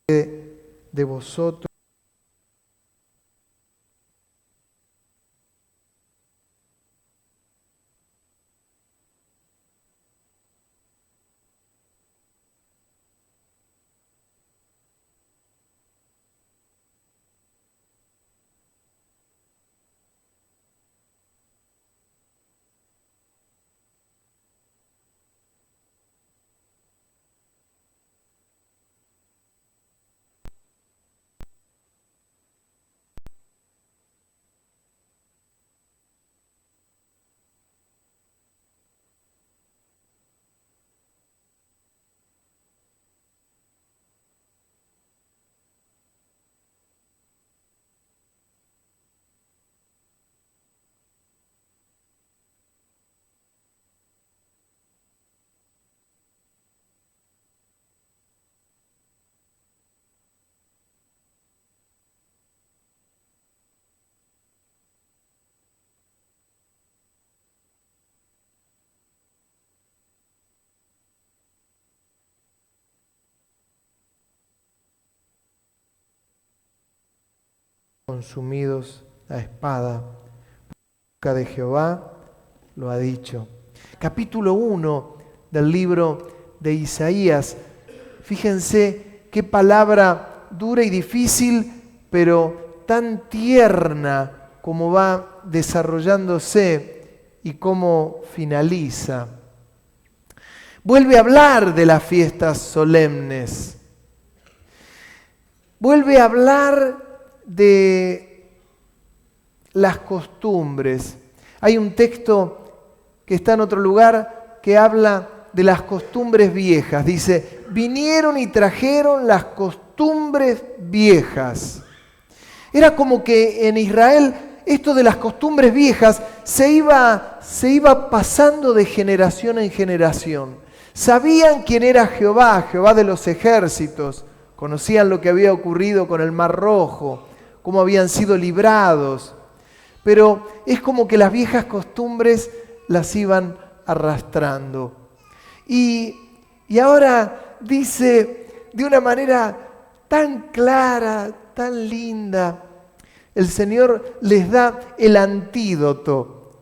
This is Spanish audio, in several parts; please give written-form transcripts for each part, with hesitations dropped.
de vosotros. Consumidos a espada. Boca de Jehová lo ha dicho. Capítulo 1 del libro de Isaías. Fíjense qué palabra dura y difícil, pero tan tierna como va desarrollándose y cómo finaliza. Vuelve a hablar de las fiestas solemnes. Vuelve a hablar de las costumbres. Hay un texto que está en otro lugar que habla de las costumbres viejas. Dice, vinieron y trajeron las costumbres viejas. Era como que en Israel esto de las costumbres viejas se iba pasando de generación en generación. Sabían quién era Jehová, Jehová de los ejércitos. Conocían lo que había ocurrido con el Mar Rojo, cómo habían sido librados. Pero es como que las viejas costumbres las iban arrastrando. Y ahora dice de una manera tan clara, tan linda, el Señor les da el antídoto.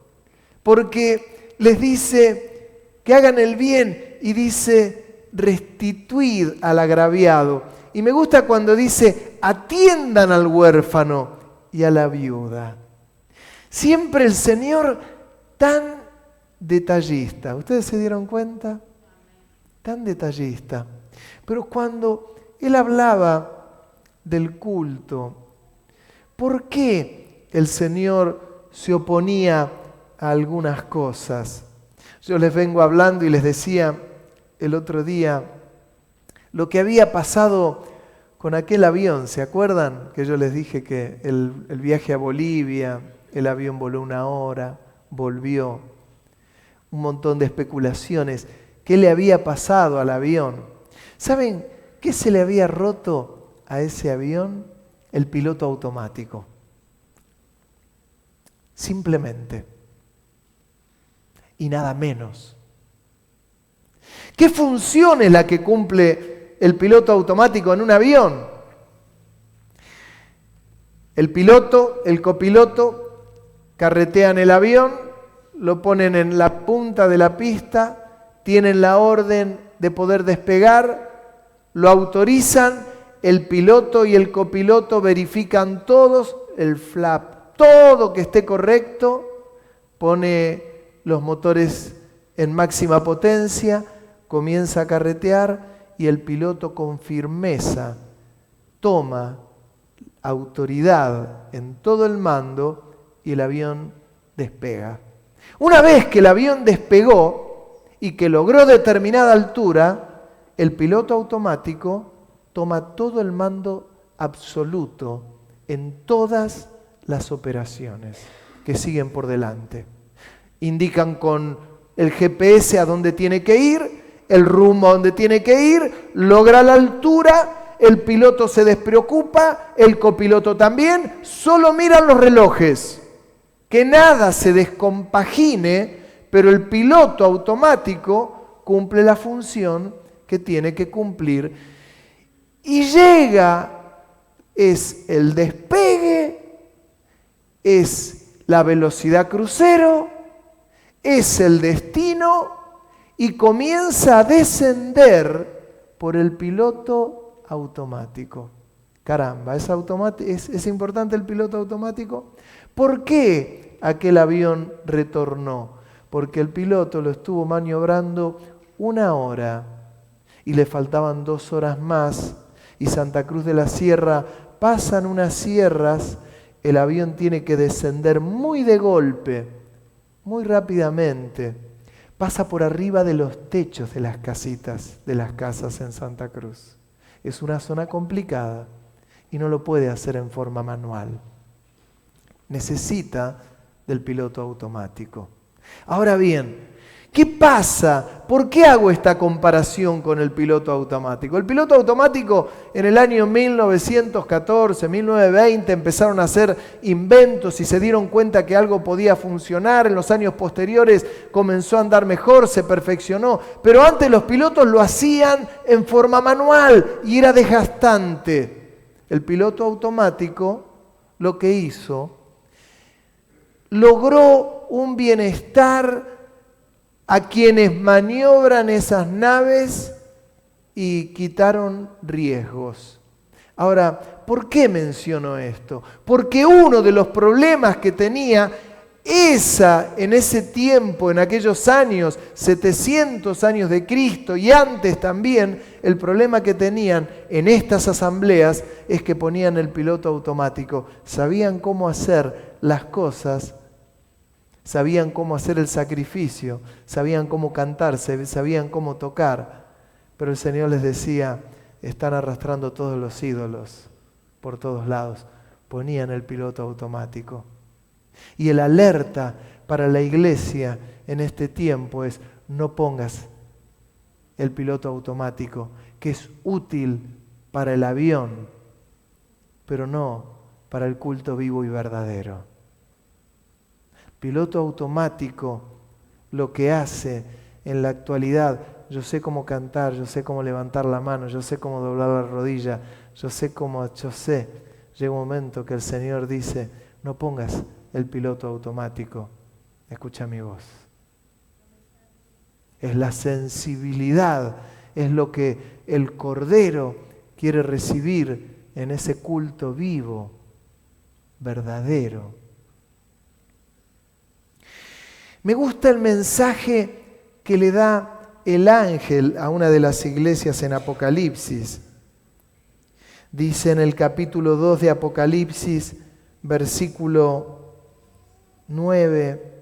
Porque les dice que hagan el bien y dice restituid al agraviado. Y me gusta cuando dice, atiendan al huérfano y a la viuda. Siempre el Señor tan detallista. ¿Ustedes se dieron cuenta? Tan detallista. Pero cuando Él hablaba del culto, ¿por qué el Señor se oponía a algunas cosas? Yo les vengo hablando y les decía el otro día lo que había pasado con aquel avión. ¿Se acuerdan? Que yo les dije que el viaje a Bolivia, el avión voló 1 hora, volvió. Un montón de especulaciones. ¿Qué le había pasado al avión? ¿Saben qué se le había roto a ese avión? El piloto automático. Simplemente. Y nada menos. ¿Qué función es la que cumple el piloto automático en un avión? El piloto, el copiloto, carretean el avión, lo ponen en la punta de la pista, tienen la orden de poder despegar, lo autorizan, el piloto y el copiloto verifican todos, el flap, todo que esté correcto, pone los motores en máxima potencia, comienza a carretear y el piloto con firmeza toma autoridad en todo el mando y el avión despega. Una vez que el avión despegó y que logró determinada altura, el piloto automático toma todo el mando absoluto en todas las operaciones que siguen por delante. Indican con el GPS a dónde tiene que ir, el rumbo a donde tiene que ir, logra la altura, el piloto se despreocupa, el copiloto también, solo miran los relojes, que nada se descompagine, pero el piloto automático cumple la función que tiene que cumplir. Y llega, es el despegue, es la velocidad crucero, es el destino y comienza a descender por el piloto automático. Caramba, ¿es importante el piloto automático? ¿Por qué aquel avión retornó? Porque el piloto lo estuvo maniobrando 1 hora y le faltaban 2 horas más. Y Santa Cruz de la Sierra, pasan unas sierras, el avión tiene que descender muy de golpe, muy rápidamente. Pasa por arriba de los techos de las casitas, de las casas en Santa Cruz. Es una zona complicada y no lo puede hacer en forma manual. Necesita del piloto automático. Ahora bien, ¿qué pasa? ¿Por qué hago esta comparación con el piloto automático? El piloto automático en el año 1914, 1920 empezaron a hacer inventos y se dieron cuenta que algo podía funcionar. En los años posteriores comenzó a andar mejor, se perfeccionó. Pero antes los pilotos lo hacían en forma manual y era desgastante. El piloto automático lo que hizo, logró un bienestar a quienes maniobran esas naves y quitaron riesgos. Ahora, ¿por qué menciono esto? Porque uno de los problemas que tenía en ese tiempo, en aquellos años, 700 años de Cristo y antes también, el problema que tenían en estas asambleas es que ponían el piloto automático. Sabían cómo hacer las cosas, sabían cómo hacer el sacrificio, sabían cómo cantar, sabían cómo tocar, pero el Señor les decía, están arrastrando todos los ídolos por todos lados. Ponían el piloto automático. Y el alerta para la iglesia en este tiempo es, no pongas el piloto automático, que es útil para el avión, pero no para el culto vivo y verdadero. Piloto automático lo que hace en la actualidad, yo sé cómo cantar, yo sé cómo levantar la mano, yo sé cómo doblar la rodilla, yo sé. Llega un momento que el Señor dice, no pongas el piloto automático, escucha mi voz. Es la sensibilidad, es lo que el Cordero quiere recibir en ese culto vivo, verdadero. Me gusta el mensaje que le da el ángel a una de las iglesias en Apocalipsis. Dice en el capítulo 2 de Apocalipsis, versículo 9,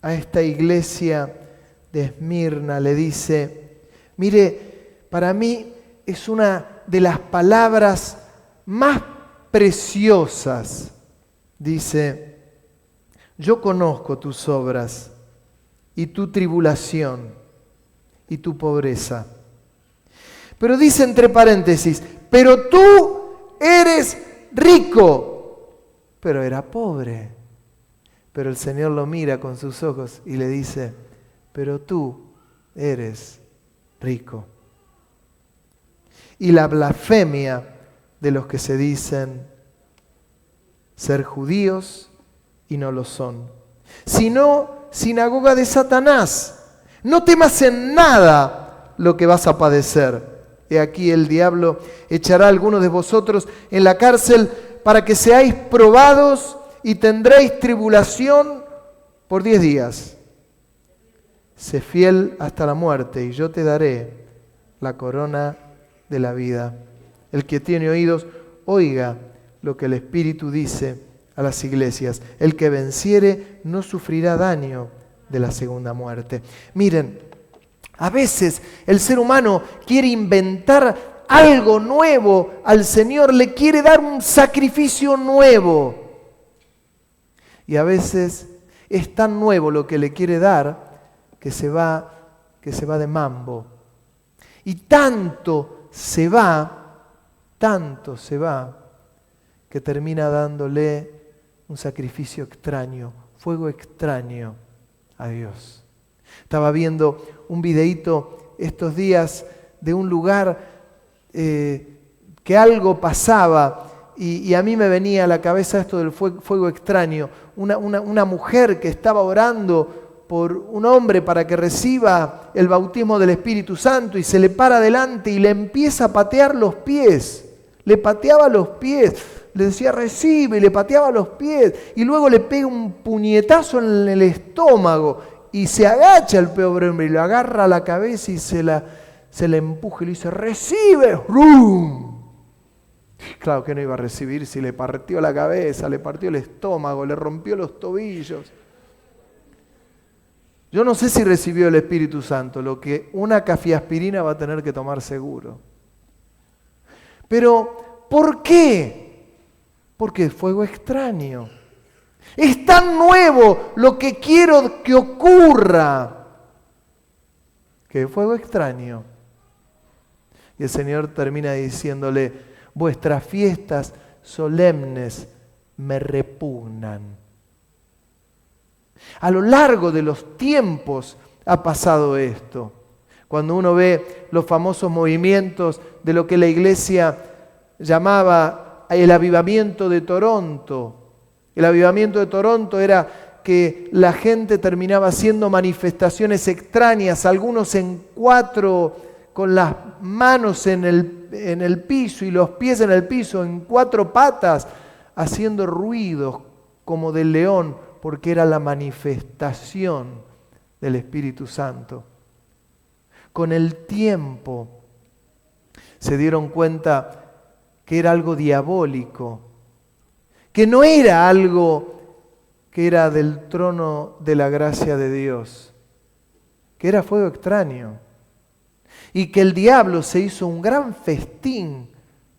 a esta iglesia de Esmirna le dice, mire, para mí es una de las palabras más preciosas. Dice, yo conozco tus obras y tu tribulación y tu pobreza. Pero dice entre paréntesis, pero tú eres rico. Pero era pobre. Pero el Señor lo mira con sus ojos y le dice, pero tú eres rico. Y la blasfemia de los que se dicen ser judíos y no lo son, sino sinagoga de Satanás. No temas en nada lo que vas a padecer. He aquí el diablo echará a algunos de vosotros en la cárcel para que seáis probados y tendréis tribulación por 10 días. Sé fiel hasta la muerte y yo te daré la corona de la vida. El que tiene oídos, oiga lo que el Espíritu dice a las iglesias. El que venciere no sufrirá daño de la segunda muerte. Miren, a veces el ser humano quiere inventar algo nuevo al Señor, le quiere dar un sacrificio nuevo. Y a veces es tan nuevo lo que le quiere dar que se va de mambo. Y tanto se va, que termina dándole un sacrificio extraño, fuego extraño a Dios. Estaba viendo un videíto estos días de un lugar que algo pasaba. Y a mí me venía a la cabeza esto del fuego extraño. Una mujer que estaba orando por un hombre para que reciba el bautismo del Espíritu Santo y se le para adelante y le empieza a patear los pies. Le pateaba los pies, le decía recibe y le pateaba los pies. Y luego le pega un puñetazo en el estómago y se agacha el pobre hombre y lo agarra a la cabeza y se la empuja y le dice recibe. ¡Rum! Claro que no iba a recibir si le partió la cabeza, le partió el estómago, le rompió los tobillos. Yo no sé si recibió el Espíritu Santo, lo que una cafiaspirina va a tener que tomar seguro. Pero, ¿por qué? Porque es fuego extraño. Es tan nuevo lo que quiero que ocurra, que es fuego extraño. Y el Señor termina diciéndole, vuestras fiestas solemnes me repugnan. A lo largo de los tiempos ha pasado esto. Cuando uno ve los famosos movimientos de lo que la iglesia llamaba el avivamiento de Toronto. El avivamiento de Toronto era que la gente terminaba haciendo manifestaciones extrañas, algunos en cuatro, con las manos en el piso y los pies en el piso, en cuatro patas, haciendo ruidos como del león, porque era la manifestación del Espíritu Santo. Con el tiempo se dieron cuenta que era algo diabólico, que no era algo que era del trono de la gracia de Dios, que era fuego extraño. Y que el diablo se hizo un gran festín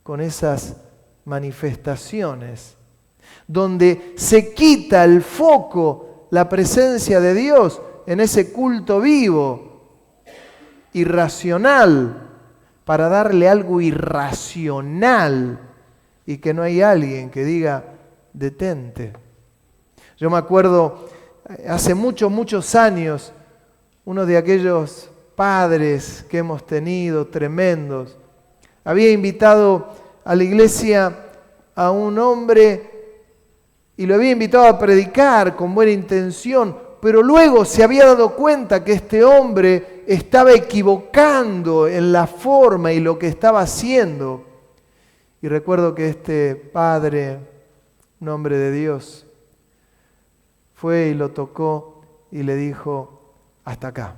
con esas manifestaciones, donde se quita el foco, la presencia de Dios en ese culto vivo, irracional, para darle algo irracional y que no hay alguien que diga, detente. Yo me acuerdo, hace muchos años, uno de aquellos padres que hemos tenido, tremendos, había invitado a la iglesia a un hombre y lo había invitado a predicar con buena intención, pero luego se había dado cuenta que este hombre estaba equivocando en la forma y lo que estaba haciendo. Y recuerdo que este padre, un hombre de Dios, fue y lo tocó y le dijo, hasta acá.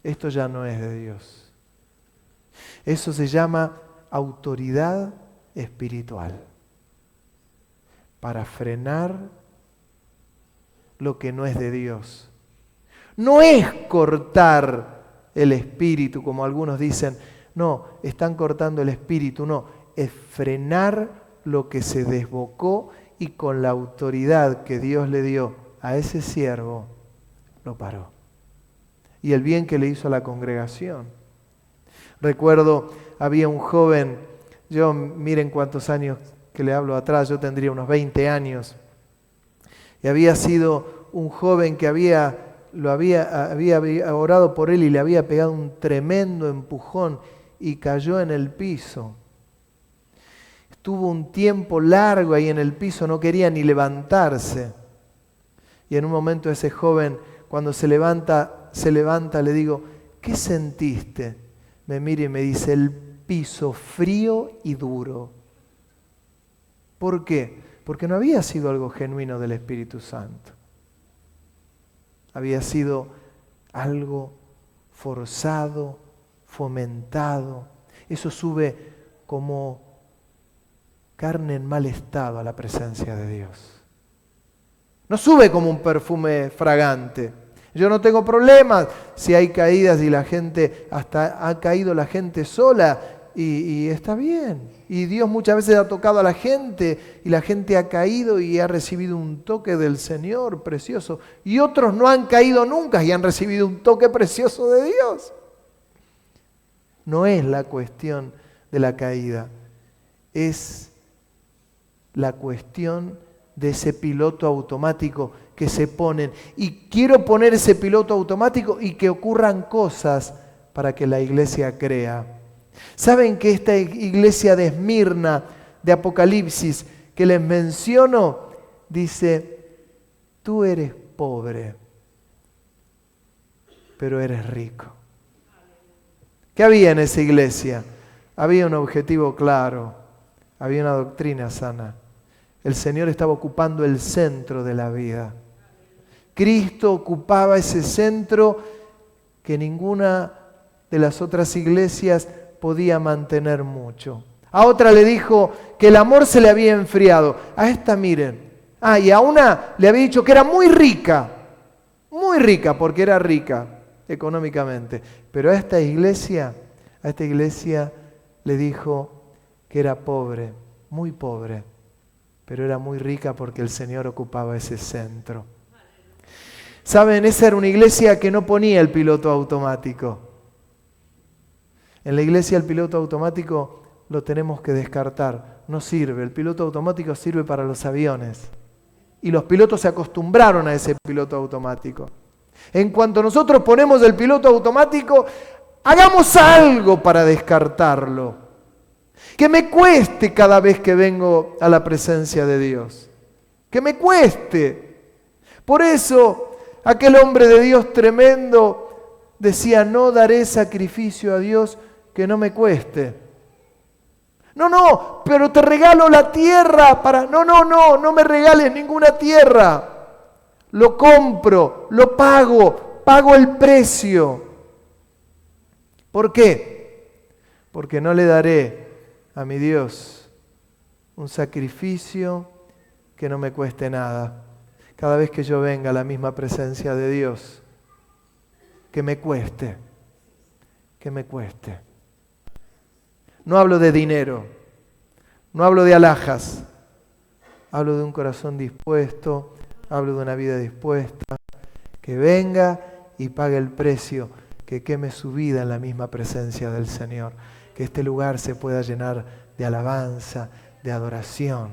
Esto ya no es de Dios. Eso se llama autoridad espiritual. Para frenar lo que no es de Dios. No es cortar el espíritu, como algunos dicen. No, están cortando el espíritu. No, es frenar lo que se desbocó y con la autoridad que Dios le dio a ese siervo, lo paró. Y el bien que le hizo a la congregación. Recuerdo, había un joven, yo miren cuántos años que le hablo atrás, yo tendría unos 20 años, y había sido un joven que había orado por él y le había pegado un tremendo empujón y cayó en el piso. Estuvo un tiempo largo ahí en el piso, no quería ni levantarse. Y en un momento ese joven, cuando se levanta, le digo, ¿qué sentiste? Me mira y me dice, el piso frío y duro. ¿Por qué? Porque no había sido algo genuino del Espíritu Santo. Había sido algo forzado, fomentado. Eso sube como carne en mal estado a la presencia de Dios. No sube como un perfume fragante. Yo no tengo problemas si hay caídas y la gente, hasta ha caído la gente sola y está bien. Y Dios muchas veces ha tocado a la gente y la gente ha caído y ha recibido un toque del Señor precioso. Y otros no han caído nunca y han recibido un toque precioso de Dios. No es la cuestión de la caída, es la cuestión de ese piloto automático que se ponen. Y quiero poner ese piloto automático y que ocurran cosas para que la iglesia crea. ¿Saben que esta iglesia de Esmirna, de Apocalipsis, que les menciono, dice, tú eres pobre, pero eres rico? ¿Qué había en esa iglesia? Había un objetivo claro, había una doctrina sana. El Señor estaba ocupando el centro de la vida. Cristo ocupaba ese centro que ninguna de las otras iglesias podía mantener mucho. A otra le dijo que el amor se le había enfriado. A esta miren. Y a una le había dicho que era muy rica porque era rica económicamente. Pero a esta iglesia le dijo que era pobre, muy pobre, pero era muy rica porque el Señor ocupaba ese centro. ¿Saben? Esa era una iglesia que no ponía el piloto automático. En la iglesia el piloto automático lo tenemos que descartar. No sirve. El piloto automático sirve para los aviones. Y los pilotos se acostumbraron a ese piloto automático. En cuanto nosotros ponemos el piloto automático, hagamos algo para descartarlo. Que me cueste cada vez que vengo a la presencia de Dios. Que me cueste. Por eso, aquel hombre de Dios tremendo decía, no daré sacrificio a Dios que no me cueste. No, pero te regalo la tierra para... No me regales ninguna tierra. Lo compro, lo pago el precio. ¿Por qué? Porque no le daré a mi Dios un sacrificio que no me cueste nada. Cada vez que yo venga a la misma presencia de Dios, que me cueste. No hablo de dinero, no hablo de alhajas, hablo de un corazón dispuesto, hablo de una vida dispuesta, que venga y pague el precio, que queme su vida en la misma presencia del Señor, que este lugar se pueda llenar de alabanza, de adoración,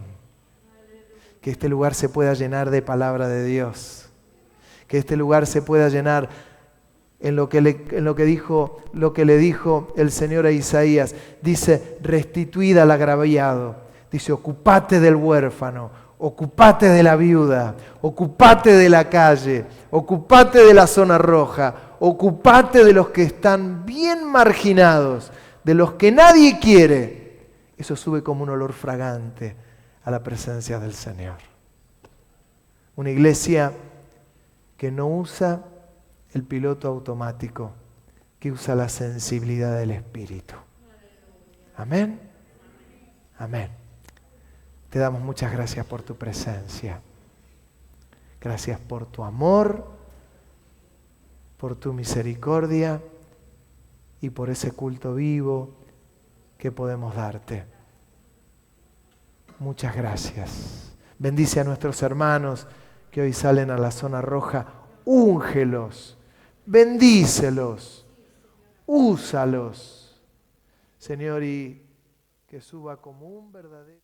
que este lugar se pueda llenar de palabra de Dios, que este lugar se pueda llenar en lo que le dijo el Señor a Isaías. Dice, restituid al agraviado. Dice, ocupate del huérfano, ocupate de la viuda, ocupate de la calle, ocupate de la zona roja, ocupate de los que están bien marginados, de los que nadie quiere. Eso sube como un olor fragante a la presencia del Señor. Una iglesia que no usa el piloto automático, que usa la sensibilidad del Espíritu. Amén. Amén. Te damos muchas gracias por tu presencia. Gracias por tu amor, por tu misericordia y por ese culto vivo que podemos darte. Muchas gracias. Bendice a nuestros hermanos que hoy salen a la zona roja. Úngelos, bendícelos, úsalos, Señor, y que suba como un verdadero...